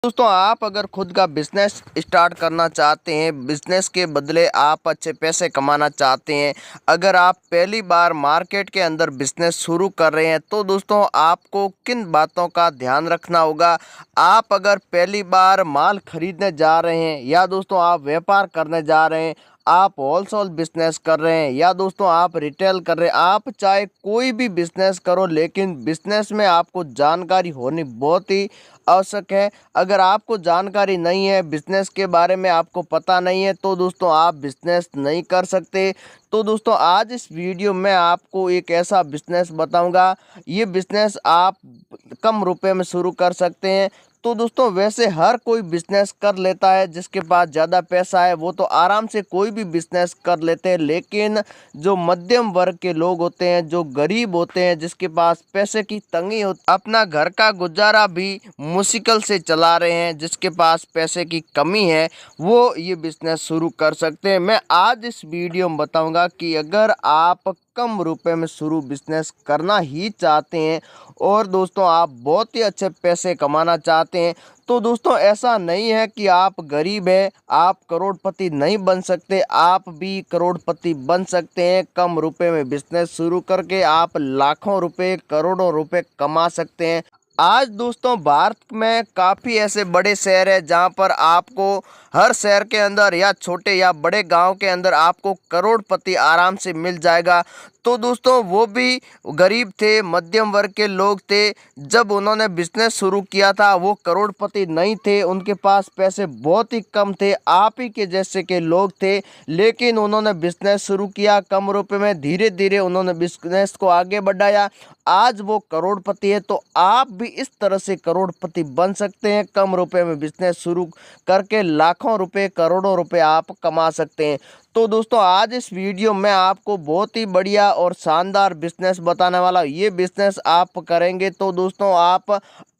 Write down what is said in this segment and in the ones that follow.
दोस्तों आप अगर खुद का बिजनेस स्टार्ट करना चाहते हैं, बिजनेस के बदले आप अच्छे पैसे कमाना चाहते हैं, अगर आप पहली बार मार्केट के अंदर बिजनेस शुरू कर रहे हैं तो दोस्तों आपको किन बातों का ध्यान रखना होगा। आप अगर पहली बार माल खरीदने जा रहे हैं या दोस्तों आप व्यापार करने जा रहे हैं, आप होलसेल बिजनेस कर रहे हैं या दोस्तों आप रिटेल कर रहे हैं, आप चाहे कोई भी बिजनेस करो लेकिन बिजनेस में आपको जानकारी होनी बहुत ही आवश्यक है। अगर आपको जानकारी नहीं है, बिजनेस के बारे में आपको पता नहीं है तो दोस्तों आप बिजनेस नहीं कर सकते। तो दोस्तों आज इस वीडियो में आपको एक ऐसा बिजनेस बताऊंगा, ये बिजनेस आप कम रुपए में शुरू कर सकते हैं। तो दोस्तों वैसे हर कोई बिजनेस कर लेता है, जिसके पास ज़्यादा पैसा है वो तो आराम से कोई भी बिजनेस कर लेते हैं, लेकिन जो मध्यम वर्ग के लोग होते हैं, जो गरीब होते हैं, जिसके पास पैसे की तंगी होती, अपना घर का गुजारा भी मुश्किल से चला रहे हैं, जिसके पास पैसे की कमी है, वो ये बिजनेस शुरू कर सकते हैं। मैं आज इस वीडियो में बताऊंगा कि अगर आप कम रुपए में शुरू बिजनेस करना ही चाहते हैं और दोस्तों आप बहुत ही अच्छे पैसे कमाना चाहते हैं, तो दोस्तों ऐसा नहीं है कि आप गरीब हैं, आप करोड़पति नहीं बन सकते, आप भी करोड़पति बन सकते हैं। कम रुपए में बिजनेस शुरू करके आप लाखों रुपए, करोड़ों रुपए कमा सकते हैं। आज दोस्तों भारत में काफ़ी ऐसे बड़े शहर हैं जहां पर आपको हर शहर के अंदर या छोटे या बड़े गांव के अंदर आपको करोड़पति आराम से मिल जाएगा। तो दोस्तों वो भी गरीब थे, मध्यम वर्ग के लोग थे, जब उन्होंने बिजनेस शुरू किया था वो करोड़पति नहीं थे, उनके पास पैसे बहुत ही कम थे, आप ही के जैसे के लोग थे, लेकिन उन्होंने बिजनेस शुरू किया कम रुपए में, धीरे धीरे उन्होंने बिजनेस को आगे बढ़ाया, आज वो करोड़पति है। तो आप भी इस तरह से करोड़पति बन सकते हैं, कम रुपए में बिजनेस शुरू करके लाखों रुपए, करोड़ों रुपए आप कमा सकते हैं। तो दोस्तों आज इस वीडियो में आपको बहुत ही बढ़िया और शानदार बिजनेस बताने वाला हूं। ये बिजनेस आप करेंगे तो दोस्तों आप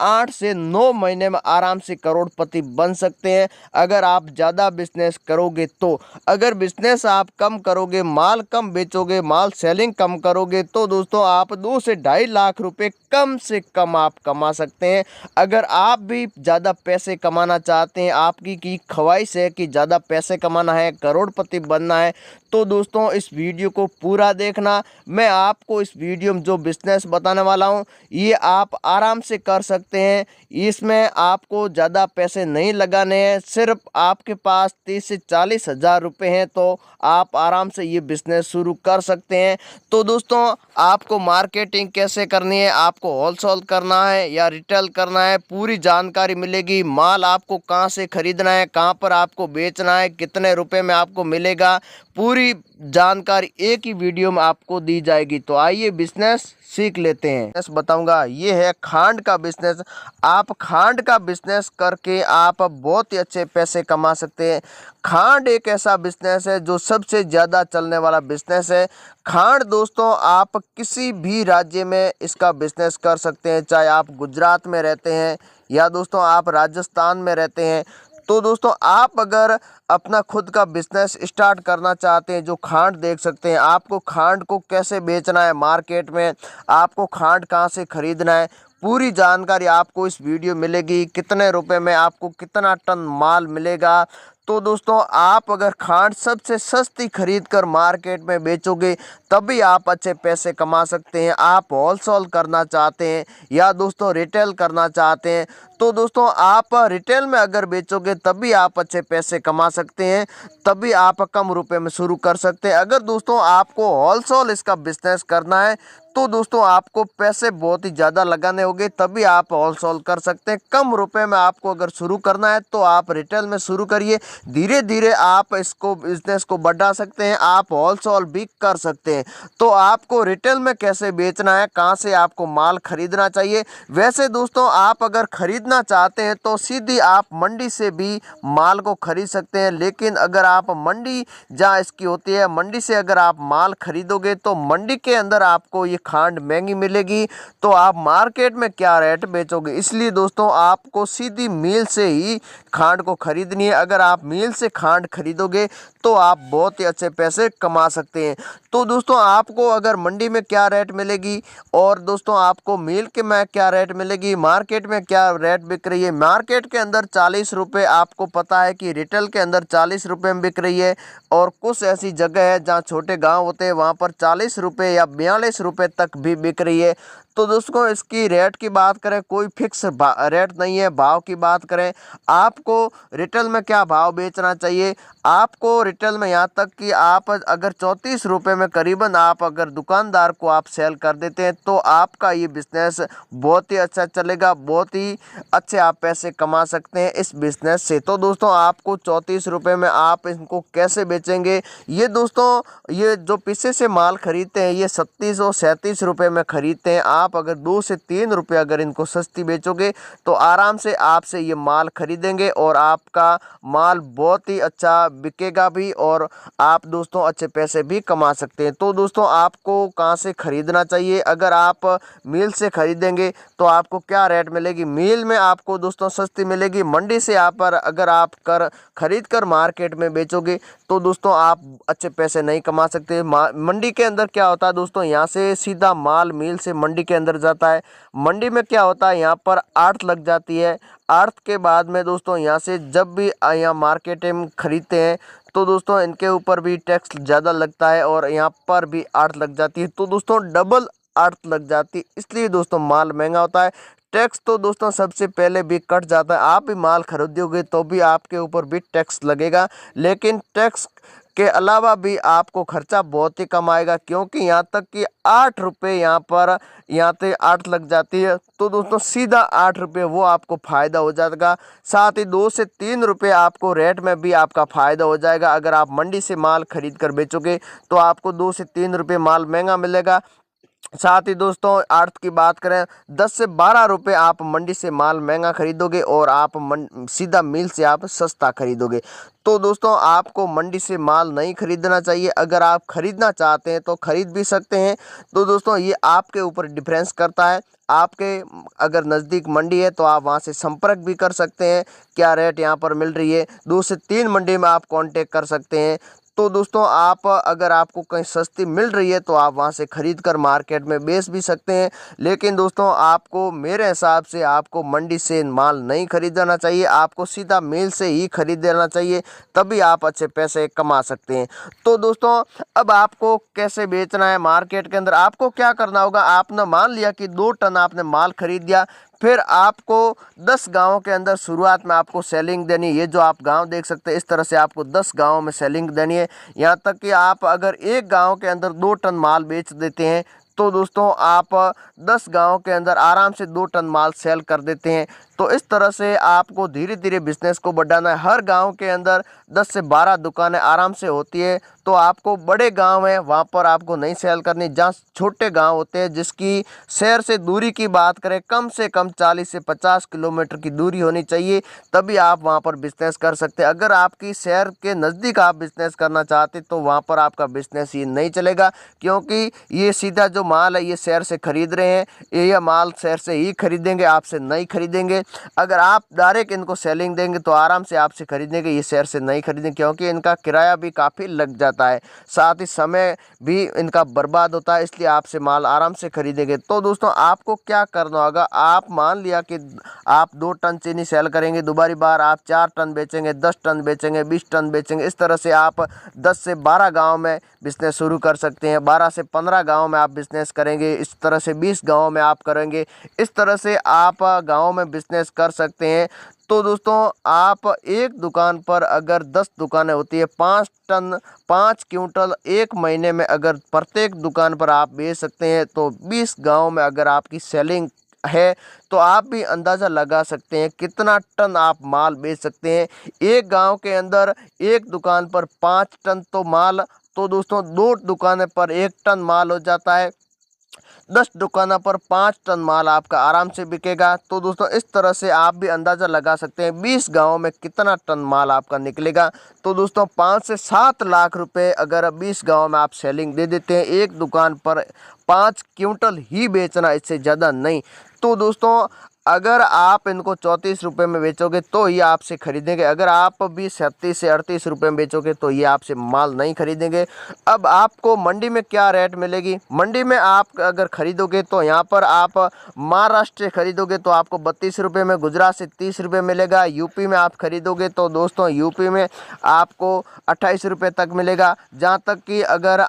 8 से 9 महीने में आराम से करोड़पति बन सकते हैं, अगर आप ज़्यादा बिजनेस करोगे तो। अगर बिजनेस आप कम करोगे, माल कम बेचोगे, माल सेलिंग कम करोगे तो दोस्तों आप 2 से 2.5 लाख रुपए कम से कम आप कमा सकते हैं। अगर आप भी ज़्यादा पैसे कमाना चाहते हैं, आपकी की ख्वाहिश है कि ज़्यादा पैसे कमाना है, करोड़पति बनना है, तो दोस्तों इस वीडियो को पूरा देखना। मैं आपको इस वीडियो में जो बिजनेस बताने वाला हूं ये आप आराम से कर सकते हैं, इसमें आपको ज़्यादा पैसे नहीं लगाने हैं, सिर्फ आपके पास 30 से 40 हज़ार रुपये हैं तो आप आराम से ये बिजनेस शुरू कर सकते हैं। तो दोस्तों आपको मार्केटिंग कैसे करनी है, आपको होलसेल करना है या रिटेल करना है, पूरी जानकारी मिलेगी। माल आपको कहाँ से खरीदना है, कहाँ पर आपको बेचना है, कितने रुपए में आपको मिलेगा, पूरी जानकारी एक ही वीडियो में आपको दी जाएगी। तो आइए बिजनेस सीख लेते हैं। बिजनेस बताऊंगा, ये है खांड का बिजनेस। आप खांड का बिजनेस करके आप बहुत ही अच्छे पैसे कमा सकते हैं। खांड एक ऐसा बिजनेस है जो सबसे ज़्यादा चलने वाला बिजनेस है। खांड दोस्तों आप किसी भी राज्य में इसका बिजनेस कर सकते हैं, चाहे आप गुजरात में रहते हैं या दोस्तों आप राजस्थान में रहते हैं। तो दोस्तों आप अगर अपना खुद का बिजनेस स्टार्ट करना चाहते हैं, जो खांड देख सकते हैं, आपको खांड को कैसे बेचना है मार्केट में, आपको खांड कहाँ से खरीदना है, पूरी जानकारी आपको इस वीडियो मिलेगी। कितने रुपए में आपको कितना टन माल मिलेगा। तो दोस्तों आप अगर खांड सबसे सस्ती खरीद कर मार्केट में बेचोगे तभी आप अच्छे पैसे कमा सकते हैं। आप होलसेल करना चाहते हैं या दोस्तों रिटेल करना चाहते हैं तो दोस्तों आप रिटेल में अगर बेचोगे तभी आप अच्छे पैसे कमा सकते हैं, तभी आप कम रुपए में शुरू कर सकते हैं। अगर दोस्तों आपको होलसेल इसका बिजनेस करना है तो दोस्तों आपको पैसे बहुत ही ज़्यादा लगाने होंगे, तभी आप होलसेल कर सकते हैं। कम रुपए में आपको अगर शुरू करना है तो आप रिटेल में शुरू करिए, धीरे धीरे आप इसको बिजनेस को बढ़ा सकते हैं, आप होलसेल भी कर सकते हैं। तो आपको रिटेल में कैसे बेचना है, कहाँ से आपको माल खरीदना चाहिए। वैसे दोस्तों आप अगर खरीदना चाहते हैं तो सीधी आप मंडी से भी माल को खरीद सकते हैं, लेकिन अगर आप मंडी जहाँ इसकी होती है, मंडी से अगर आप माल खरीदोगे तो मंडी के अंदर आपको ये खांड महंगी मिलेगी, तो आप मार्केट में क्या रेट बेचोगे। इसलिए दोस्तों आपको सीधी मिल से ही खांड को खरीदनी है। अगर आप मिल से खांड खरीदोगे तो आप बहुत ही अच्छे पैसे कमा सकते हैं। तो दोस्तों आपको अगर मंडी में क्या रेट मिलेगी और दोस्तों आपको मिल के में क्या रेट मिलेगी, मार्केट में क्या रेट बिक रही है। मार्केट के अंदर 40 रुपये आपको पता है कि रिटेल के अंदर 40 रुपये में बिक रही है, और कुछ ऐसी जगह है जहाँ छोटे गांव होते हैं वहाँ पर 40 रुपये या 42 रुपये तक भी बिक रही है। तो दोस्तों इसकी रेट की बात करें, कोई फिक्स रेट नहीं है। भाव की बात करें, आपको रिटेल में क्या भाव बेचना चाहिए, आपको रिटेल में यहाँ तक कि आप अगर 34 रुपये में करीबन आप अगर दुकानदार को आप सेल कर देते हैं तो आपका ये बिज़नेस बहुत ही अच्छा चलेगा, बहुत ही अच्छे आप पैसे कमा सकते हैं इस बिज़नेस से। तो दोस्तों आपको 34 रुपये में आप इनको कैसे बेचेंगे, ये दोस्तों ये जो पीछे से माल खरीदते हैं ये 36 और 37 रुपये में खरीदते हैं। आप अगर 2 से 3 रुपये अगर इनको सस्ती बेचोगे तो आराम से आपसे ये माल खरीदेंगे और आपका माल बहुत ही अच्छा बिकेगा भी, और आप दोस्तों अच्छे पैसे भी कमा सकते हैं। तो दोस्तों आपको कहाँ से खरीदना चाहिए, अगर आप मिल से खरीदेंगे तो आपको क्या रेट मिलेगी, मिल में आपको दोस्तों सस्ती मिलेगी। मंडी से आप पर अगर आप खरीद कर मार्केट में बेचोगे तो दोस्तों आप अच्छे पैसे नहीं कमा सकते। मंडी के अंदर क्या होता है दोस्तों, यहाँ से सीधा माल मिल से मंडी के अंदर जाता है। मंडी में क्या होता है, यहाँ पर आड़त लग जाती है। आड़त के बाद में दोस्तों यहाँ से जब भी यहाँ मार्केट में खरीदते हैं तो दोस्तों इनके ऊपर भी टैक्स ज़्यादा लगता है और यहाँ पर भी आड़त लग जाती है। तो दोस्तों डबल आड़त लग जाती है, इसलिए दोस्तों माल महंगा होता है। टैक्स तो दोस्तों सबसे पहले भी कट जाता है, आप भी माल खरीदोगे तो भी आपके ऊपर भी टैक्स लगेगा, लेकिन टैक्स के अलावा भी आपको खर्चा बहुत ही कम आएगा, क्योंकि यहाँ तक कि 8 रुपये यहाँ पे 8 लग जाती है। तो दोस्तों सीधा 8 रुपये वो आपको फ़ायदा हो जाएगा। साथ ही 2 से 3 रुपये आपको रेट में भी आपका फ़ायदा हो जाएगा। अगर आप मंडी से माल खरीद कर बेचोगे तो आपको 2 से 3 रुपये माल महंगा मिलेगा। साथ ही दोस्तों आड़त की बात करें, 10 से 12 रुपये आप मंडी से माल महंगा खरीदोगे और आप सीधा मिल से आप सस्ता खरीदोगे। तो दोस्तों आपको मंडी से माल नहीं खरीदना चाहिए। अगर आप खरीदना चाहते हैं तो खरीद भी सकते हैं। तो दोस्तों ये आपके ऊपर डिफरेंस करता है। आपके अगर नज़दीक मंडी है तो आप वहां से संपर्क भी कर सकते हैं, क्या रेट यहाँ पर मिल रही है। 2 से 3 मंडी में आप कांटेक्ट कर सकते हैं। तो दोस्तों आप अगर आपको कहीं सस्ती मिल रही है तो आप वहां से खरीद कर मार्केट में बेच भी सकते हैं। लेकिन दोस्तों आपको मेरे हिसाब से आपको मंडी से माल नहीं खरीदना चाहिए, आपको सीधा मिल से ही खरीद लेना चाहिए, तभी आप अच्छे पैसे कमा सकते हैं। तो दोस्तों अब आपको कैसे बेचना है मार्केट के अंदर, आपको क्या करना होगा, आपने मान लिया कि 2 टन आपने माल खरीद दिया, फिर आपको 10 गांवों के अंदर शुरुआत में आपको सेलिंग देनी है। ये जो आप गांव देख सकते हैं इस तरह से आपको 10 गांवों में सेलिंग देनी है। यहाँ तक कि आप अगर एक गांव के अंदर 2 टन माल बेच देते हैं तो दोस्तों आप 10 गांव के अंदर आराम से 2 टन माल सेल कर देते हैं। तो इस तरह से आपको धीरे धीरे बिजनेस को बढ़ाना है। हर गांव के अंदर 10 से 12 दुकानें आराम से होती है। तो आपको बड़े गांव हैं वहां पर आपको नहीं सेल करनी, जहां छोटे गांव होते हैं जिसकी शहर से दूरी की बात करें कम से कम 40 से 50 किलोमीटर की दूरी होनी चाहिए, तभी आप वहां पर बिजनेस कर सकते हैं। अगर आपकी शहर के नज़दीक आप बिजनेस करना चाहते तो वहां पर आपका बिजनेस ये नहीं चलेगा, क्योंकि ये सीधा जो माल है ये शहर से खरीद रहे हैं, ये माल शहर से ही खरीदेंगे, आपसे नहीं खरीदेंगे। अगर आप डायरेक्ट इनको सेलिंग देंगे तो आराम से आपसे खरीदेंगे, ये शहर से नहीं खरीदेंगे, क्योंकि इनका किराया भी काफ़ी लग जाता है, साथ ही समय भी इनका बर्बाद होता है, इसलिए आपसे माल आराम से खरीदेंगे। तो दोस्तों आपको क्या करना होगा, आप मान लिया कि आप 2 टन चीनी सेल करेंगे, दोबारी बार आप 4 टन बेचेंगे, 10 टन बेचेंगे, 20 टन बेचेंगे। इस तरह से आप 10 से 12 गाँव में बिजनेस शुरू कर सकते हैं, 12 से 15 गाँव में आप बिजनेस करेंगे, इस तरह से 20 गाँव में आप करेंगे, इस तरह से आप गाँव में बिजनेस कर सकते हैं। तो दोस्तों आप एक दुकान पर अगर 10 दुकानें होती है, 5 टन 5 क्विंटल एक महीने में अगर प्रत्येक दुकान पर आप बेच सकते हैं, तो 20 गांव में अगर आपकी सेलिंग है तो आप भी अंदाज़ा लगा सकते हैं कितना टन आप माल बेच सकते हैं। एक गांव के अंदर एक दुकान पर 5 टन तो माल, तो दोस्तों 2 दुकानें पर 1 टन माल हो जाता है, 10 दुकानों पर 5 टन माल आपका आराम से बिकेगा। तो दोस्तों इस तरह से आप भी अंदाज़ा लगा सकते हैं 20 गाँव में कितना टन माल आपका निकलेगा। तो दोस्तों 5 से 7 लाख रुपए अगर 20 गाँव में आप सेलिंग दे देते हैं, एक दुकान पर 5 क्विंटल ही बेचना, इससे ज़्यादा नहीं। तो दोस्तों अगर आप इनको 34 रुपये में बेचोगे तो ये आपसे खरीदेंगे, अगर आप भी 37 से 38 रुपये में बेचोगे तो ये आपसे माल नहीं खरीदेंगे। अब आपको मंडी में क्या रेट मिलेगी, मंडी में आप अगर खरीदोगे तो यहाँ पर आप महाराष्ट्र से खरीदोगे तो आपको 32 रुपये में, गुजरात से 30 रुपये मिलेगा। यूपी में आप खरीदोगे तो दोस्तों यूपी में आपको 28 रुपये तक मिलेगा। जहाँ तक कि अगर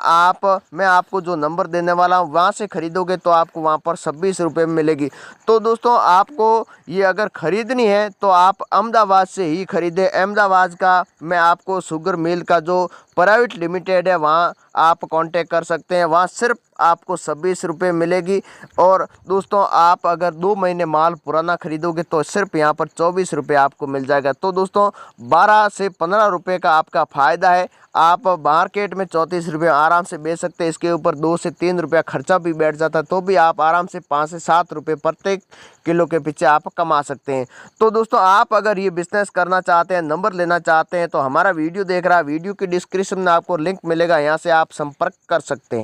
मैं आपको जो नंबर देने वाला हूँ वहाँ से खरीदोगे तो आपको वहाँ पर 26 रुपये में मिलेगी। तो दोस्तों आपको ये अगर ख़रीदनी है तो आप अहमदाबाद से ही खरीदें। अहमदाबाद का मैं आपको शुगर मिल का जो प्राइवेट लिमिटेड है वहाँ आप कांटेक्ट कर सकते हैं, वहाँ सिर्फ आपको 26 रुपये मिलेगी। और दोस्तों आप अगर 2 महीने माल पुराना खरीदोगे तो सिर्फ यहाँ पर 24 रुपये आपको मिल जाएगा। तो दोस्तों 12 से 15 रुपये का आपका फ़ायदा है। आप मार्केट में 34 रुपये आराम से बेच सकते हैं, इसके ऊपर 2 से 3 रुपया खर्चा भी बैठ जाता है, तो भी आप आराम से 5 से 7 रुपये प्रत्येक किलो के पीछे आप कमा सकते हैं। तो दोस्तों आप अगर ये बिज़नेस करना चाहते हैं, नंबर लेना चाहते हैं, तो हमारा वीडियो देख रहा है, वीडियो की डिस्क्रिप्शन में आपको लिंक मिलेगा, यहाँ से आप संपर्क कर सकते हैं।